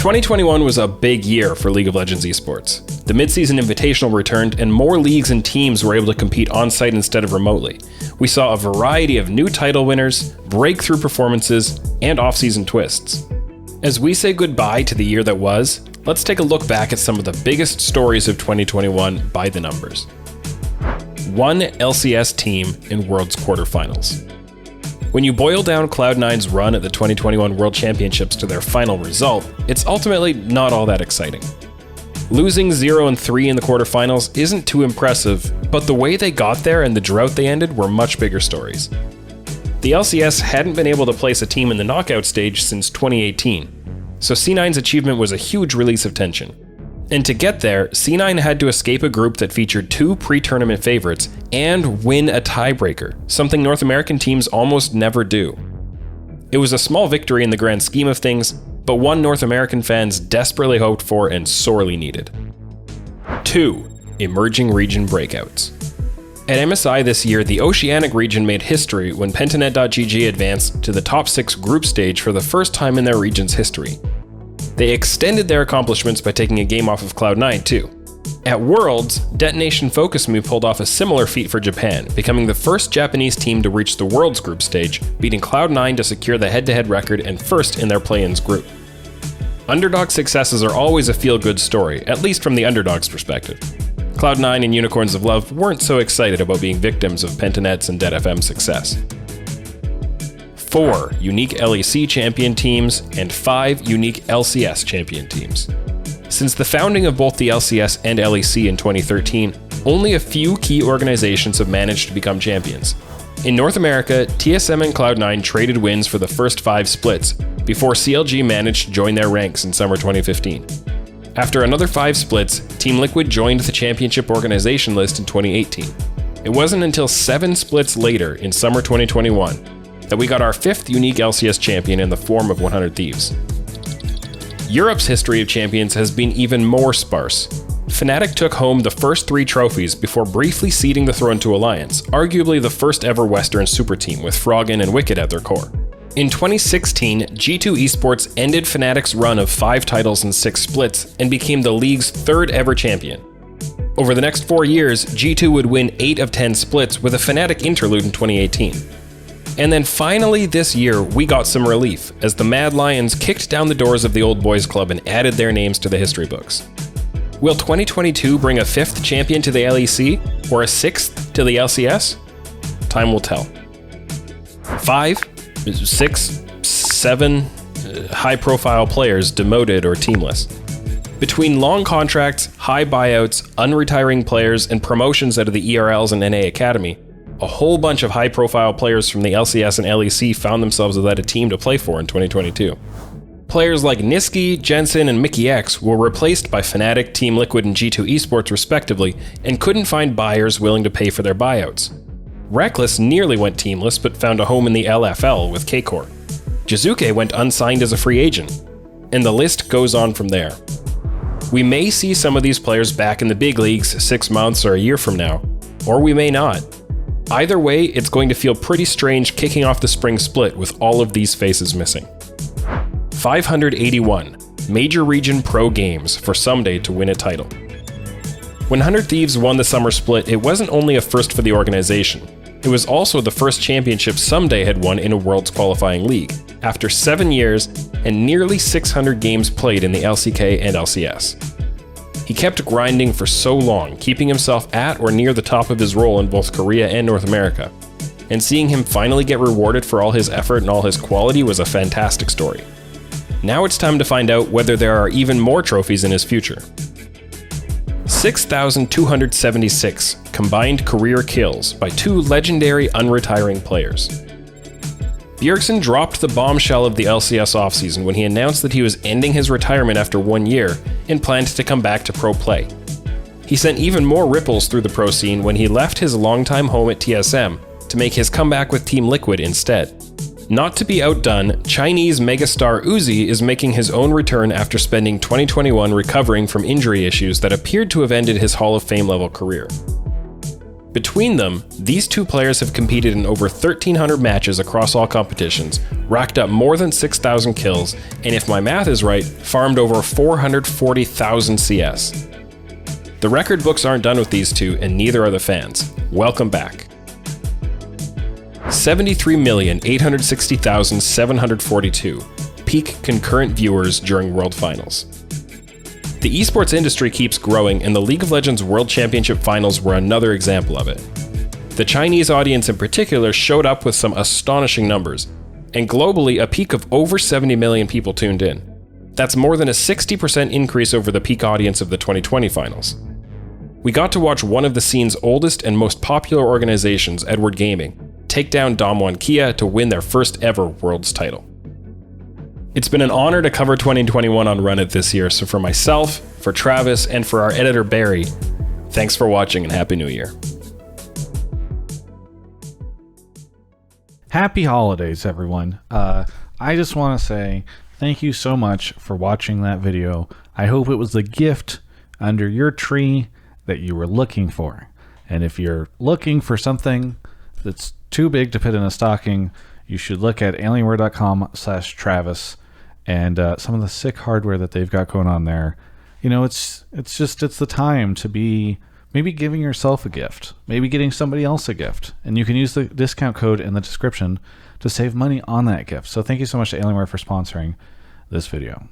2021 was a big year for League of Legends esports. The mid-season invitational returned and more leagues and teams were able to compete on-site instead of remotely. We saw a variety of new title winners, breakthrough performances, and off-season twists. As we say goodbye to the year that was, let's take a look back at some of the biggest stories of 2021 by the numbers. One LCS team in World's quarterfinals. When you boil down Cloud9's run at the 2021 World Championships to their final result, it's ultimately not all that exciting. Losing 0-3 in the quarterfinals isn't too impressive, but the way they got there and the drought they ended were much bigger stories. The LCS hadn't been able to place a team in the knockout stage since 2018, so C9's achievement was a huge release of tension. And to get there, C9 had to escape a group that featured two pre-tournament favorites and win a tiebreaker, something North American teams almost never do. It was a small victory in the grand scheme of things, but one North American fans desperately hoped for and sorely needed. 2. Emerging region breakouts. At MSI this year, the Oceanic region made history when Pentanet.gg advanced to the top 6 group stage for the first time in their region's history. They extended their accomplishments by taking a game off of Cloud9 too. At Worlds, Detonation Focus Move pulled off a similar feat for Japan, becoming the first Japanese team to reach the Worlds group stage, beating Cloud9 to secure the head-to-head record and first in their play-ins group. Underdog successes are always a feel-good story, at least from the underdog's perspective. Cloud9 and Unicorns of Love weren't so excited about being victims of Pentanet's and DeadFM's success. 4 unique LEC champion teams, and 5 unique LCS champion teams. Since the founding of both the LCS and LEC in 2013, only a few key organizations have managed to become champions. In North America, TSM and Cloud9 traded wins for the first 5 splits, before CLG managed to join their ranks in summer 2015. After another 5 splits, Team Liquid joined the championship organization list in 2018. It wasn't until 7 splits later, in summer 2021, that we got our 5th unique LCS champion in the form of 100 Thieves. Europe's history of champions has been even more sparse. Fnatic took home the first 3 trophies before briefly ceding the throne to Alliance, arguably the first ever Western super team with Froggen and Wicked at their core. In 2016, G2 Esports ended Fnatic's run of 5 titles and 6 splits and became the league's 3rd ever champion. Over the next 4 years, G2 would win 8 of 10 splits with a Fnatic interlude in 2018. And then finally this year, we got some relief, as the Mad Lions kicked down the doors of the Old Boys Club and added their names to the history books. Will 2022 bring a 5th champion to the LEC, or a 6th to the LCS? Time will tell. 5, 6, 7 high-profile players demoted or teamless. Between long contracts, high buyouts, unretiring players, and promotions out of the ERLs and NA Academy, a whole bunch of high-profile players from the LCS and LEC found themselves without a team to play for in 2022. Players like Niski, Jensen, and Mickey X were replaced by Fnatic, Team Liquid, and G2 Esports respectively, and couldn't find buyers willing to pay for their buyouts. Reckless nearly went teamless, but found a home in the LFL with K-Core. Jizuke went unsigned as a free agent. And the list goes on from there. We may see some of these players back in the big leagues 6 months or a year from now, or we may not. Either way, it's going to feel pretty strange kicking off the spring split with all of these faces missing. 581 Major Region Pro Games for SSUMDAY to win a title. When 100 Thieves won the summer split, it wasn't only a first for the organization. It was also the first championship SSUMDAY had won in a Worlds qualifying league, after 7 years and nearly 600 games played in the LCK and LCS. He kept grinding for so long, keeping himself at or near the top of his role in both Korea and North America. And seeing him finally get rewarded for all his effort and all his quality was a fantastic story. Now it's time to find out whether there are even more trophies in his future. 6,276 combined career kills by 2 legendary unretiring players. Bjergsen dropped the bombshell of the LCS offseason when he announced that he was ending his retirement after 1 year and planned to come back to pro play. He sent even more ripples through the pro scene when he left his longtime home at TSM to make his comeback with Team Liquid instead. Not to be outdone, Chinese megastar Uzi is making his own return after spending 2021 recovering from injury issues that appeared to have ended his Hall of Fame level career. Between them, these two players have competed in over 1,300 matches across all competitions, racked up more than 6,000 kills, and if my math is right, farmed over 440,000 CS. The record books aren't done with these two, and neither are the fans. Welcome back. 73,860,742 peak concurrent viewers during World Finals. The esports industry keeps growing, and the League of Legends World Championship Finals were another example of it. The Chinese audience in particular showed up with some astonishing numbers, and globally a peak of over 70 million people tuned in. That's more than a 60% increase over the peak audience of the 2020 finals. We got to watch one of the scene's oldest and most popular organizations, Edward Gaming, take down Damwon Kia to win their first ever Worlds title. It's been an honor to cover 2021 on Run It this year, so for myself, for Travis, and for our editor Barry, thanks for watching and Happy New Year. Happy holidays, everyone. I just want to say thank you so much for watching that video. I hope it was the gift under your tree that you were looking for. And if you're looking for something that's too big to put in a stocking, you should look at alienware.com/Travis and some of the sick hardware that they've got going on there. You know, it's the time to be maybe giving yourself a gift, maybe getting somebody else a gift, and you can use the discount code in the description to save money on that gift. So thank you so much to Alienware for sponsoring this video.